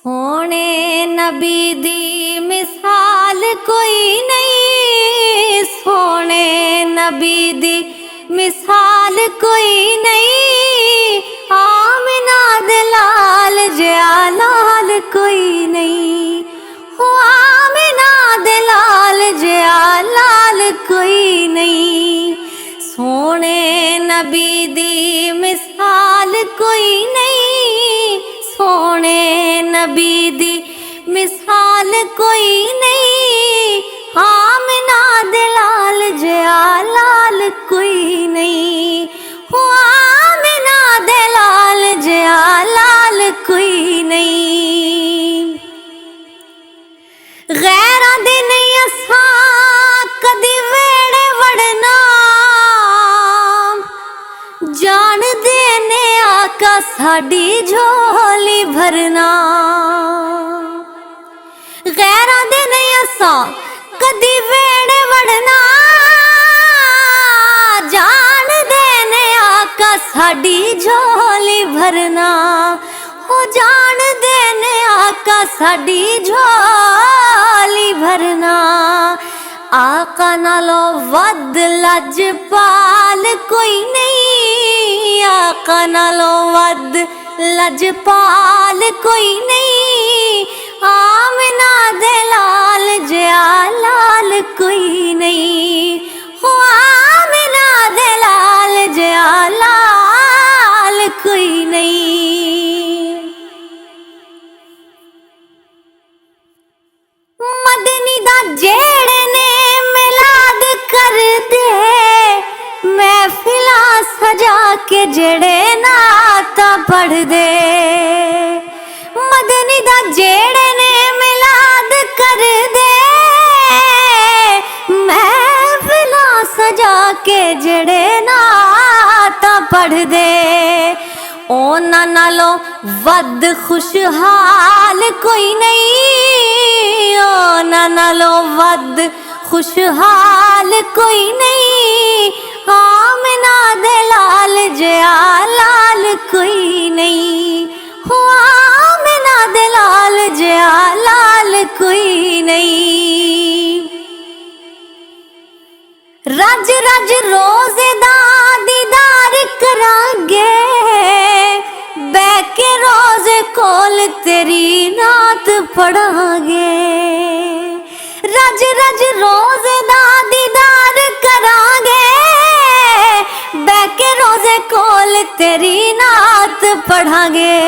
ہونے نبی دی مثال کوئی نہیں، سونے نبی دی مثال کوئی نہیں، آمنہ دے لال جیا لال کوئی نہیں، ہو آمنہ دے لال جیا لال کوئی نہیں، سونے نبی دی مثال کوئی نہیں، سونے نبی دی مثال کوئی نہیں، آمنہ دے لال جیا لال کوئی نہیں، ہو آمنہ دے لال جیا لال کوئی نہیں۔ غیراں دے نہیں اساں کدی ویڑے وڑنا، جان دینے آقا ساڈی جھولی بھرنا، غیراں دے نہیں اساں کدی ویڑے وڑنا، جان دینے آقا ساڈی جھولی بھرنا، ہو جان دینے آقا ساڈی جھولی بھرنا، آقا نالو ود لجپال کوئی نہیں، آقا نالو ود لجپال کوئی نہیں، آمنہ دے لال جیا لال کوئی نہیں، ہو آمنہ دے لال جیا لال کوئی نہیں۔ مدنی دا جیڑے نے میلاد کر دے، محفلاں سجا کے جڑے نعتاں پڑھ دے، مدنی دا جیڑے نے میلاد کر دے، محفلاں سجا کے جڑے نعتاں پڑھ دے، اونا نالو ود خوشحال کوئی نہیں، اونا نالو ود خوشحال کوئی نہیں، آمنہ دے لال جیا لال کوئی نہیں، ہو آمنہ دے لال جیا لال کوئی نہیں۔ رج رج روزے دا دیدار کرانگے، بے کے روزے کول تیری نعت پڑھانگے، رج رج روزے دا دیدار کرانگے، بے کے روزے کول تیری نعت پڑھانگے،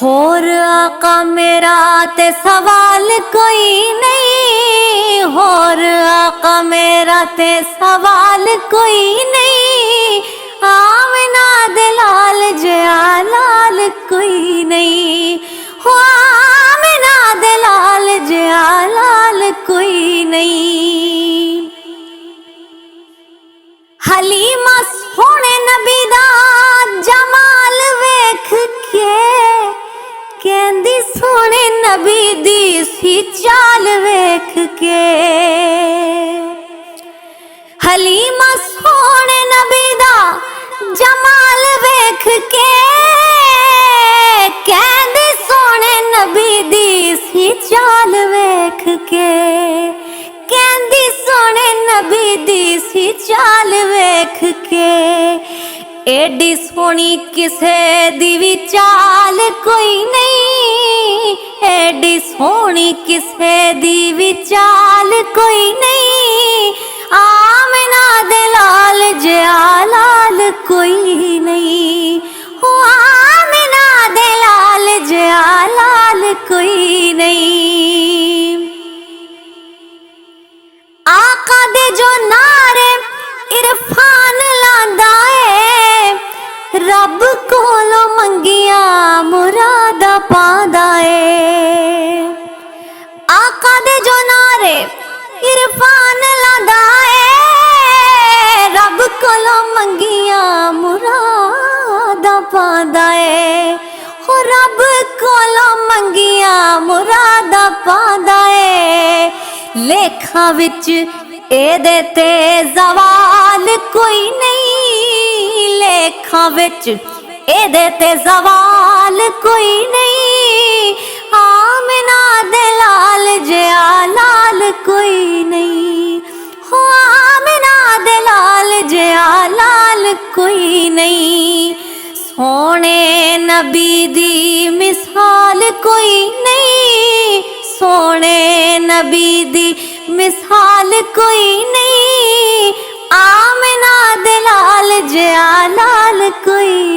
ہور آقا میرا تے سوال کوئی نہیں، ہور آقا میرا تے سوال کوئی نہیں، آمنہ دے لال جیا لال کوئی نہیں، ہو آمنہ دے لال جیا لال کوئی نہیں۔ حلیمہ سونے نبی دا جمال ویکھ کے، کہندی سونے نبی دی سی چال ویکھ کے، حلیمہ سونے نبی دا جمال ویکھ کے، کہندی سونے نبی دی سی چال ویکھ کے، کہندی سونے نبی دی سی چال ویکھ کے، ایڈی سونی کسے دی وی چال کوئی نہیں، ایڈی سونی کسے دی وی چال کوئی نہیں، آمنہ دے لال جیا لال کوئی نہیں، ہو آمنہ دے لال جیا لال کوئی نہیں۔ آقا دے جو نعرے عرفان لاندا اے، رب کولو منگیاں مرادا پاندا اے، آقا دے جو نعرے عرفان لاندا اے، رب کولو منگیاں مرادا پاندا اے، ہو رب کولو منگیاں مرادا پاندا اے، لیکھاں وچ اے دے تے زوال کوئی نہیں، لیکھاں وچ اے دے تے زوال کوئی نہیں، کوئی نہیں، سونے نبی دی مثال کوئی نہیں، سونے نبی دی مثال کوئی نہیں، آمنہ دلال جیا لال کوئی